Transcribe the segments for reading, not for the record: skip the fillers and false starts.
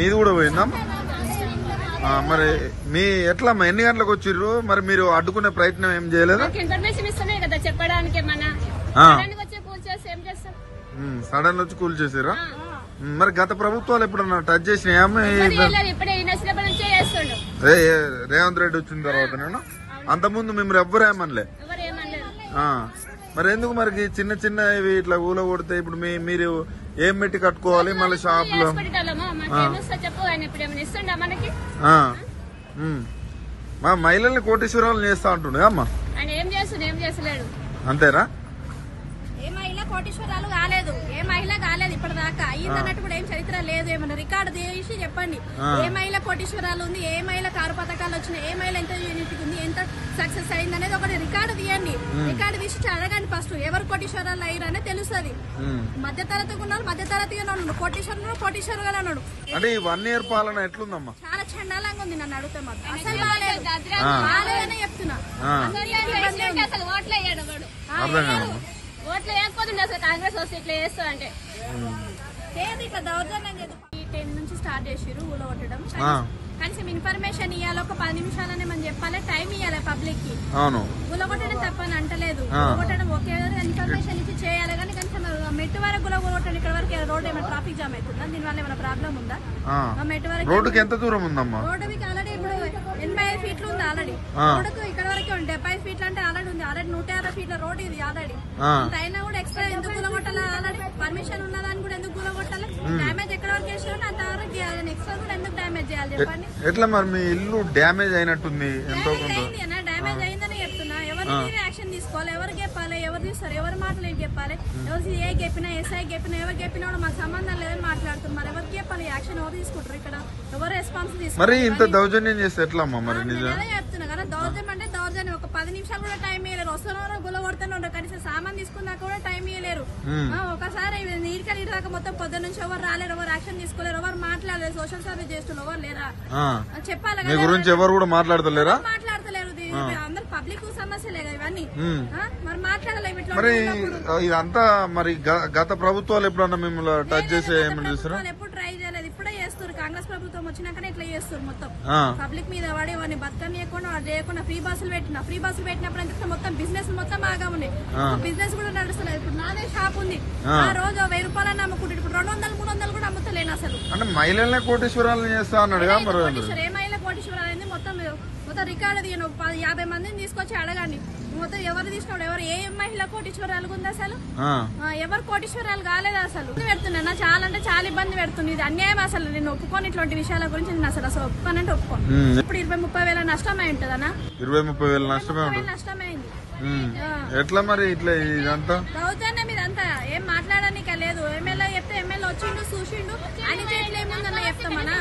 మీది కూడా పోయిందా? మరి మీ ఎట్లా ఎన్ని గంటలకు వచ్చిర్రు? మరి మీరు అడ్డుకునే ప్రయత్నం ఏం చేయలేదా? ఇన్ఫర్మేషన్ ఇస్తేనే కదా చెప్పడానికి. సడన్ వచ్చి కూల్ చేసారా? మరి గత ప్రభుత్వాలు ఎప్పుడన్నా టచ్ చేసినాయా? రేవంత్ రెడ్డి వచ్చిన తర్వాత నేను అంతకుముందు మిమ్మల్ని ఎవ్వరు ఏమనలే. మరి ఎందుకు మరి చిన్న చిన్న ఇట్లా ఊలో కొడితే ఇప్పుడు మీరు ఏం పెట్టి కట్టుకోవాలి మళ్ళీ షాప్ లో? మా మహిళల్ని కోటీశ్వరాలు చేస్తా అంటుండే అమ్మా. అంతేనా? ఏ మహిళ కోటీశ్వరాలు కాలేదు, ఏ మహిళ కాలేదు ఇప్పటిదాకా. అయ్యిందన్నట్టు కూడా ఏం చరిత్ర లేదు. ఏమన్నా రికార్డు తీసి చెప్పండి. ఏ మహిళ కోటీశ్వరాలు ఉంది, ఏ మహిళ కారు పథకాలు వచ్చినాయి, ఏ మహిళ ఎంత యూనిట్ ఉంది, ఎంత సక్సెస్ అయింది అనేది ఒకటి రికార్డు తీయండి. రికార్డు తీసి అడగండి ఫస్ట్ ఎవరు కోటీశ్వరాలు అయ్యారనే తెలుస్తుంది. మధ్య తరగతికి ఉన్నాడు, మధ్య తరగతిగా ఉన్నాడు, కోటీశ్వరుడు కోటీశ్వరుగా ఉన్నాడు. అంటే 1 year పాలన ఎట్లుందమ్మా? చాలా చండాలంగా ఉంది. నన్ను అడిగితే మాత్రం అసలు బాగాలేదనే చెప్తున్నా. ఓట్లు వేయకపోతుండే అసలు కాంగ్రెస్ వస్తే ఇట్లా చేస్తా అంటే ఇట్లా దౌర్జన్యం చేసి 10 నుంచి స్టార్ట్ చేసిరు ఊళ్ళో కొట్టడం. కనీసం ఇన్ఫర్మేషన్ ఇవ్వాలి, ఒక 10 నిమిషాలనే మనం చెప్పాలి, టైం ఇవ్వాలి పబ్లిక్ కి. ఊళ్ళో కొట్టడం తప్పని అంటలేదు, కొట్టడం ఒకే ఇన్ఫర్మేషన్ ఇచ్చి చేయాలి. కానీ కనీసం మెట్టు వరకు గుల కొట్టండి. ఇక్కడ వరకు రోడ్ ఏమైనా ట్రాఫిక్ జామ్ అవుతుందా? దీని వల్ల ఏమైనా ప్రాబ్లం ఉందా? మెట్టు వరకు రోడ్డుకి ఎంత దూరం ఉందమ్మా? రోడ్డుకి ఆల్రెడీ ఇప్పుడు 85 ఫీట్లు ఉంది ఆల్రెడీ. రోడ్డుకు ఇక్కడ వరకు 75 ఫీట్లు అంటే ఆల్రెడీ ఉంది. ఆల్రెడీ 150 ఫీట్ల రోడ్ ఇది ఆల్రెడీ. అయినా కూడా ఎక్స్ట్రా ఎందుకు గుల కొట్టాలి? ఆల్రెడీ పర్మిషన్ ఉన్నదాన్ని కూడా ఎందుకు గుల కొట్టాలి? డ్యామేజ్ ఎక్కడ వరకు వేసినా అంత వరకు ఎక్స్ట్రా కూడా ఎందుకు డ్యామేజ్ చేయాలి చెప్పండి? ఎట్లా మరి మీ ఇల్లు డ్యామేజ్ అయినట్టుంది? డ్యామేజ్ అయిందని చెప్తున్నా. ఎవరి యాక్షన్ తీసుకోవాలి, ఎవరు చెప్పాలి, ఎవరు తీస్తారు, ఎవరి మాటలు ఏం చెప్పాలి? ఎవరు ఏ చెప్పినా ఎస్ఐ చెప్పినా ఎవరు చెప్పినా కూడా మాకు సంబంధం లేదని మాట్లాడుతున్నారు. మరి ఎవరికి చెప్పాలి యాక్షన్? ఎవరు తీసుకుంటారు? ఇక్కడ ఎవరు రెస్పాన్స్ తీసుకుంటారు? మరి ఇంత దౌర్జన్యం చేస్తే ఎట్లా అమ్మా? మరి నిజంగా చెప్తున్నా కదా, దౌర్జన్యం అంటే దౌర్జన్యం. ఒక 10 నిమిషాలు కూడా టైం ఇవ్వలేరు. వస్తున్నారు గుల కొడుతూనే ఉంటారు. కనీసం సామాన్ తీసుకున్నాక కూడా టైం ఇవ్వలేరు. ఒకసారి నీటికి నీటిదాకా మొత్తం పొద్దున్న నుంచి ఎవరు రాలేరు, ఎవరు యాక్షన్ తీసుకోలేరు, ఎవరు మాట్లాడలేదు. సోషల్ సర్వీస్ చేస్తున్నారు, ఎవరు లేరా చెప్పాలి కదా. గురించి ఎవరు కూడా మాట్లాడతలేరా? మాట్లాడతలేరు. అందరు పబ్లిక్ సమస్యలే కదా ఇవన్నీ. మరి మాట్లాడలేదు. మరి ఇదంతా మరి గత ప్రభుత్వాలు ఎప్పుడన్నా మిమ్మల్ని టచ్ చేసే ఎప్పుడు ట్రై చేయలేదు. ఇప్పుడే చేస్తారు. కాంగ్రెస్ ప్రభుత్వం వచ్చినాకనే ఇట్లా చేస్తారు. మొత్తం పబ్లిక్ మీద పడి వాడిని బతకనియకుండా వాడు చేయకుండా ఫ్రీ బస్సులు పెట్టినప్పుడు అంటే మొత్తం బిజినెస్ మొత్తం బాగా ఉన్నాయి. బిజినెస్ కూడా నడుస్తున్నారు. ఇప్పుడు నాదే షాప్ ఉంది. ఆ రోజు 1000 రూపాయలు అమ్ముకుంటే ఇప్పుడు 200, 300 కూడా అమ్ముతలేను అసలు. అంటే మహిళలనే కోటీశ్వరాలు చేస్తా అన్నాడు. ఏ మహిళ కోటీశ్వరాలు అయింది మొత్తం రికార్డు తీయను. 50 మందిని తీసుకొచ్చి అడగండి. మొత్తం ఎవరు తీసుకున్నాడు, ఎవరు ఏ మహిళ కోటీశ్వరాలు ఉంది అసలు? ఎవరు కోటీశ్వరాలు కాలేదు అసలు. పెడుతున్నా చాలా అంటే చాలా ఇబ్బంది పెడుతుంది. ఇది అన్యాయం అసలు. నేను ఒప్పుకోని ఇట్లాంటి విషయాల గురించి నేను అసలు ఒప్పుకోనంటే ఒప్పుకోను. ఇప్పుడు 20-30 వేల నష్టమే ఉంటదనా? 20-30 వేల నష్టమైంది. ఎట్లా మరి ఇట్లా ఇదంతా దౌర్జన్యం? ఇదంతా ఏం మాట్లాడడానికి లేదు. ఎమ్మెల్యే చెప్తే ఎమ్మెల్యే వచ్చిండు చూసిండు, ఆయన చేతిలో ఏముందన్న చెప్తామన్నా?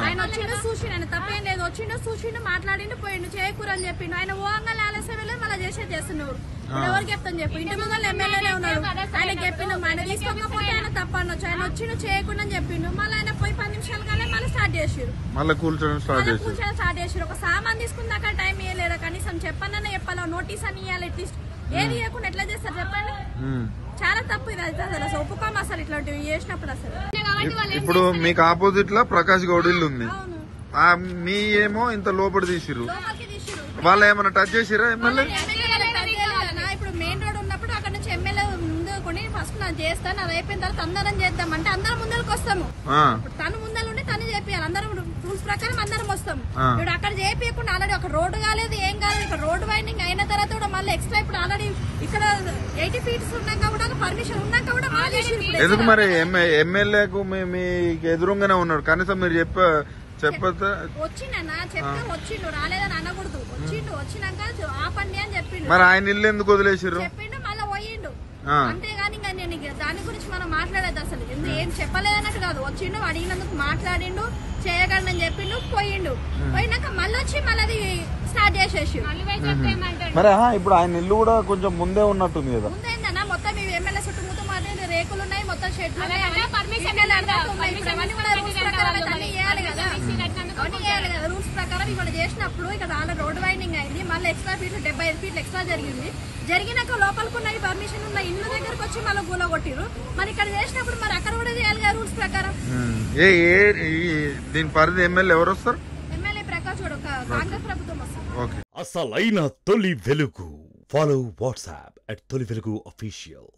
ఆయన వచ్చిండు చూసిండు, ఆయన తప్పేం లేదు. వచ్చిండు చూసిండు, మాట్లాడిండు, పోయిండు, చేయకూరని చెప్పిండు. ఆయన ఓంగా ఆలస్యం లేదు, మళ్ళీ చేస్తున్నారు. ఎవరికి చెప్తాను చెప్పు? ఇంటి ముందు ఎమ్మెల్యేనే ఉన్నాడు. ఆయన చెప్పిండు, ఆయన తీసుకోకపోతే ఆయన తప్ప అనొచ్చు. ఆయన వచ్చిండు చేయకుండా చెప్పిండు. మళ్ళీ ఆయన పోయి 10 నిమిషాలు కానీ మళ్ళీ స్టార్ట్ చేసారు. మళ్ళీ కూర్చోడం స్టార్ట్ చేసారు. ఒక సామాన్ తీసుకున్నాక టైం ఇవ్వలేరు. కనీసం చెప్పనన్నా చెప్పాలి, నోటీస్ అని ఇవ్వాలి. అట్లీస్ట్ ఏది ఇవ్వకుండా ఎట్లా చేస్తారు చెప్పండి? చాలా తప్పు ఇది. అసలు ఒప్పుకోము అసలు ఇట్లాంటివి చేసినప్పుడు అసలు. ఇప్పుడు మీకు ఆపోజిట్ లో ప్రకాష్ గౌడ్ ఇల్లు ఉంది. మీ ఏమో ఇంత లోపల తీసిరు. వాళ్ళు ఏమైనా టచ్ చేసిరా ఎమ్మెల్యే? ఇప్పుడు మెయిన్ రోడ్ ఉన్నప్పుడు అక్కడ నుంచి ఎమ్మెల్యే ముందు కొని ఫస్ట్ నేను చేస్తాను, అది అయిపోయిన తర్వాత అందరం చేద్దామంటే అందరం ముందరకు వస్తాము. తను ముందర ఉండి తను చేపియాలి. అందరం రూల్స్ ప్రకారం అందరం వస్తాము. ఇప్పుడు అక్కడ చేపించకుండా ఆల్రెడీ ఒక రోడ్డు కాలేదు, ఏం కాలేదు. ఇక్కడ రోడ్డు వైండింగ్ అయిన తర్వాత కూడా మళ్ళీ ఎక్స్ట్రా ఇప్పుడు ఆల్రెడీ ఇక్కడ 80 ఫీట్స్ ఉన్నాక కూడా పర్మిషన్ ఉన్నాక కూడా ఎందుకు మరి ఎమ్మెల్యేకు మీకు ఎదురుగానే ఉన్నాడు, కనీసం మీరు వచ్చిండన్నా చెప్తే వచ్చిండు, రాలేదని అనకూడదు. వచ్చినాక ఆపండి అని చెప్పిండు. మరి ఆయన ఇల్లు ఎందుకు వదిలేసారు? చెప్పిండు, మళ్ళీ పోయిండు. అంతేగాని ఇంకా నేను దాని గురించి మనం మాట్లాడేది అసలు ఏం చెప్పలేదన్నట్టు కాదు. వచ్చిండు, అడిగినందుకు మాట్లాడిండు, చేయగలని చెప్పిండు, పోయిండు. పోయినాక మళ్ళీ వచ్చి మళ్ళీ స్టార్ట్ చేసేసి మరి ఇప్పుడు ఆయన ఇల్లు కూడా కొంచెం ముందే ఉన్నట్టుంది కదా? ముందేందన్నా మొత్తం ఇవి ఎమ్మెల్యే చుట్టూ మొత్తం అదే రేకులు ఉన్నాయి, మొత్తం షెడ్లు ఉన్నాయి. రూల్స్ ప్రకారం ఇక్కడ చేసినప్పుడు ఇక్కడ ఆల్రెడీ రోడ్ వైండింగ్ అయింది. మళ్ళీ ఎక్స్ట్రా ఫీట్లు 75 ఫీట్లు ఎక్స్ట్రా జరిగింది. జరిగినాక లోపలికున్న పర్మిషన్ ఉన్న ఇల్లు దగ్గరకు వచ్చి మళ్ళీ గూల కొట్టిరు. మరి ఇక్కడ చేసినప్పుడు మరి అక్కడ కూడా చేయాలి కదా రూల్స్ ప్రకారం. దీని పరిధి ఎమ్మెల్యే ఎవరు వస్తారు? ఎమ్మెల్యే ప్రకాష్ చూడు కాంగ్రెస్ ప్రభుత్వం వస్తుంది. అసలైన తొలి వెలుగు. ఫాలో వాట్సాప్ @తొలి వెలుగు official.